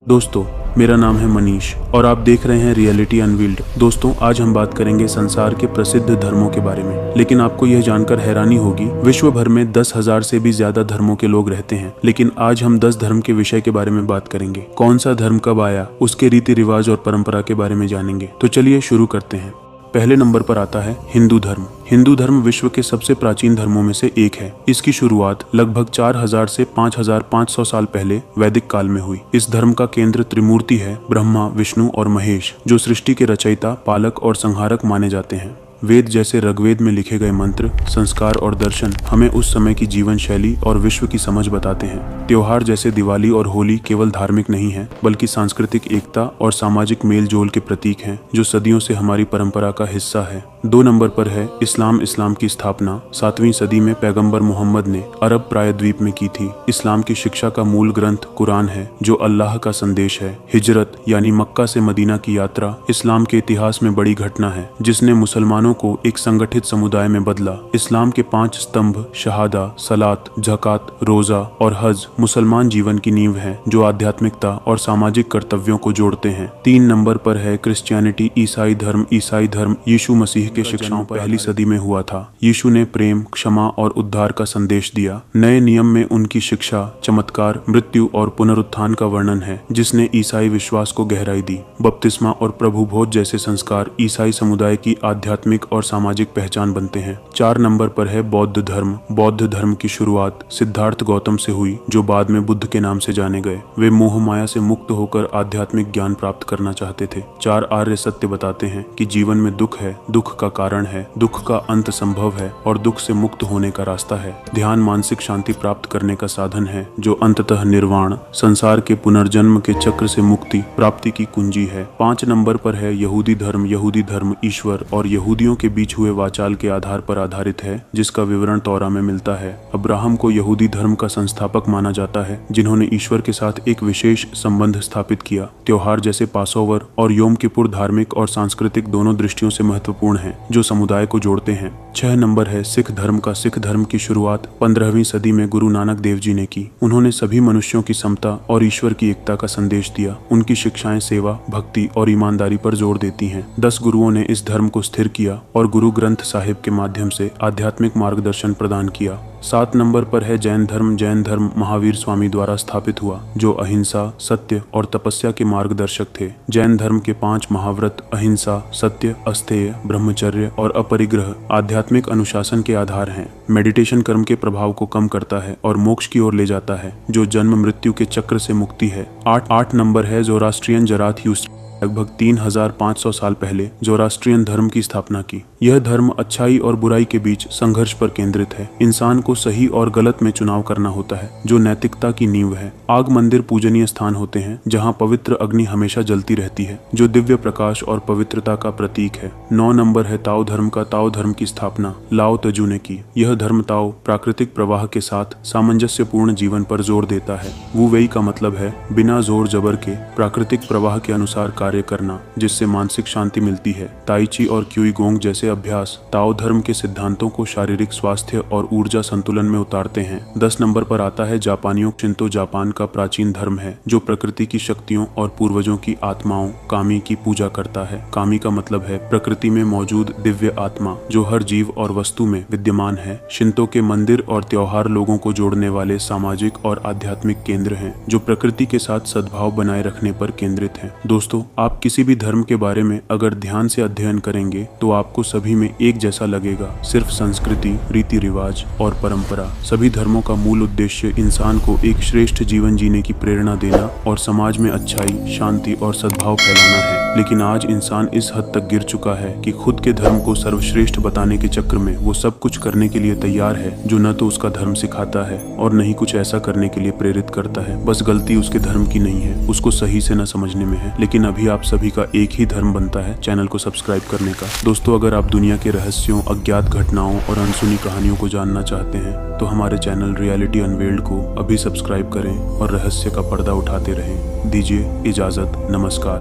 दोस्तों, मेरा नाम है मनीष और आप देख रहे हैं रियलिटी अनवील्ड। दोस्तों, आज हम बात करेंगे संसार के प्रसिद्ध धर्मों के बारे में। लेकिन आपको यह जानकर हैरानी होगी, विश्व भर में 10,000 से भी ज्यादा धर्मों के लोग रहते हैं। लेकिन आज हम 10 धर्म के विषय के बारे में बात करेंगे। कौन सा धर्म कब आया, उसके रीति रिवाज और परंपरा के बारे में जानेंगे। तो चलिए शुरू करते हैं। पहले नंबर पर आता है हिंदू धर्म। हिंदू धर्म विश्व के सबसे प्राचीन धर्मों में से एक है। इसकी शुरुआत लगभग 4000 से 5500 साल पहले वैदिक काल में हुई। इस धर्म का केंद्र त्रिमूर्ति है, ब्रह्मा, विष्णु और महेश, जो सृष्टि के रचयिता, पालक और संहारक माने जाते हैं। वेद जैसे ऋग्वेद में लिखे गए मंत्र, संस्कार और दर्शन हमें उस समय की जीवन शैली और विश्व की समझ बताते हैं। त्योहार जैसे दिवाली और होली केवल धार्मिक नहीं है, बल्कि सांस्कृतिक एकता और सामाजिक मेल जोल के प्रतीक हैं, जो सदियों से हमारी परंपरा का हिस्सा है। 2 नंबर पर है इस्लाम। इस्लाम की स्थापना 7वीं सदी में पैगंबर मोहम्मद ने अरब प्रायद्वीप में की थी। इस्लाम की शिक्षा का मूल ग्रंथ कुरान है, जो अल्लाह का संदेश है। हिजरत यानी मक्का से मदीना की यात्रा इस्लाम के इतिहास में बड़ी घटना है, जिसने मुसलमानों को एक संगठित समुदाय में बदला। इस्लाम के 5 स्तंभ शहादा, सलात, ज़कात, रोजा और हज मुसलमान जीवन की नींव है, जो आध्यात्मिकता और सामाजिक कर्तव्यों को जोड़ते हैं। 3 नंबर पर है क्रिश्चियनिटी। ईसाई धर्म। ईसाई धर्म यीशु मसीह के शिक्षाओं पर पहली सदी में हुआ था। यीशु ने प्रेम, क्षमा और उद्धार का संदेश दिया। नए नियम में उनकी शिक्षा, चमत्कार, मृत्यु और पुनरुत्थान का वर्णन है, जिसने ईसाई विश्वास को गहराई दी। बपतिस्मा और प्रभु भोज जैसे संस्कार ईसाई समुदाय की आध्यात्मिक और सामाजिक पहचान बनते हैं। 4 नंबर पर है बौद्ध धर्म। बौद्ध धर्म की शुरुआत सिद्धार्थ गौतम से हुई, जो बाद में बुद्ध के नाम से जाने गए। वे मोह माया से मुक्त होकर आध्यात्मिक ज्ञान प्राप्त करना चाहते थे। 4 आर्य सत्य बताते हैं कि जीवन में दुख है, दुख का कारण है, दुख का अंत संभव है और दुख से मुक्त होने का रास्ता है। ध्यान मानसिक शांति प्राप्त करने का साधन है, जो अंततः निर्वाण, संसार के पुनर्जन्म के चक्र से मुक्ति प्राप्ति की कुंजी है। 5 नंबर पर है यहूदी धर्म। यहूदी धर्म ईश्वर और यहूदियों के बीच हुए वाचाल के आधार पर आधारित है, जिसका विवरण तौरा में मिलता है। अब्राहम को यहूदी धर्म का संस्थापक माना जाता है, जिन्होंने ईश्वर के साथ एक विशेष संबंध स्थापित किया। त्योहार जैसे पासओवर और योम किपुर धार्मिक और सांस्कृतिक दोनों दृष्टियों से महत्वपूर्ण हैं, जो समुदाय को जोड़ते हैं। 6 नंबर है सिख धर्म का। सिख धर्म की शुरुआत 15वीं सदी में गुरु नानक देव जी ने की। उन्होंने सभी मनुष्यों की समता और ईश्वर की एकता का संदेश दिया। उनकी शिक्षाएं सेवा, भक्ति और ईमानदारी पर जोर देती हैं। 10 गुरुओं ने इस धर्म को स्थिर किया और गुरु ग्रंथ साहिब के माध्यम से आध्यात्मिक मार्गदर्शन प्रदान किया। 7 नंबर पर है जैन धर्म। जैन धर्म महावीर स्वामी द्वारा स्थापित हुआ, जो अहिंसा, सत्य और तपस्या के मार्गदर्शक थे। जैन धर्म के 5 महाव्रत अहिंसा, सत्य, अस्तेय, ब्रह्मचर्य और अपरिग्रह आध्यात्मिक अनुशासन के आधार हैं। मेडिटेशन कर्म के प्रभाव को कम करता है और मोक्ष की ओर ले जाता है, जो जन्म मृत्यु के चक्र से मुक्ति है। 8 नंबर है ज़ोरास्ट्रियन। जराथ्यूस्ट्र लगभग 3500 साल पहले ज़ोरास्ट्रियन धर्म की स्थापना की। यह धर्म अच्छाई और बुराई के बीच संघर्ष पर केंद्रित है। इंसान को सही और गलत में चुनाव करना होता है, जो नैतिकता की नींव है। आग मंदिर पूजनीय स्थान होते हैं, जहां पवित्र अग्नि हमेशा जलती रहती है, जो दिव्य प्रकाश और पवित्रता का प्रतीक है। 9 नंबर है ताओ धर्म का। ताओ धर्म की स्थापना लाओ त्जू ने की। यह धर्म ताओ प्राकृतिक प्रवाह के साथ सामंजस्यपूर्ण जीवन पर जोर देता है। वू वेई का मतलब है बिना जोर जबर के प्राकृतिक प्रवाह के अनुसार कार्य करना, जिससे मानसिक शांति मिलती है। ताई ची और क्यूई गोंग जैसे अभ्यास ताओ धर्म के सिद्धांतों को शारीरिक स्वास्थ्य और ऊर्जा संतुलन में उतारते हैं। 10 नंबर पर आता है जापानियों। शिंतो जापान का प्राचीन धर्म है, जो प्रकृति की शक्तियों और पूर्वजों की आत्माओं कामी की पूजा करता है। कामी का मतलब है प्रकृति में मौजूद दिव्य आत्मा, जो हर जीव और वस्तु में विद्यमान है। शिंतो के मंदिर और त्योहार लोगों को जोड़ने वाले सामाजिक और आध्यात्मिक केंद्र हैं, जो प्रकृति के साथ सद्भाव बनाए रखने पर केंद्रित हैं। दोस्तों, आप किसी भी धर्म के बारे में अगर ध्यान से अध्ययन करेंगे तो आपको सभी में एक जैसा लगेगा। सिर्फ संस्कृति, रीति रिवाज और परंपरा। सभी धर्मों का मूल उद्देश्य इंसान को एक श्रेष्ठ जीवन जीने की प्रेरणा देना और समाज में अच्छाई, शांति और सद्भाव फैलाना है। लेकिन आज इंसान इस हद तक गिर चुका है कि खुद के धर्म को सर्वश्रेष्ठ बताने के चक्कर में वो सब कुछ करने के लिए तैयार है, जो न तो उसका धर्म सिखाता है और न ही कुछ ऐसा करने के लिए प्रेरित करता है। बस गलती उसके धर्म की नहीं है, उसको सही से न समझने में है। लेकिन अभी आप सभी का एक ही धर्म बनता है चैनल को सब्सक्राइब करने का। दोस्तों, अगर आप दुनिया के रहस्यों, अज्ञात घटनाओं और अनसुनी कहानियों को जानना चाहते हैं तो हमारे चैनल रियलिटी अनवील्ड को अभी सब्सक्राइब करें और रहस्य का पर्दा उठाते रहें। दीजिए इजाजत। नमस्कार।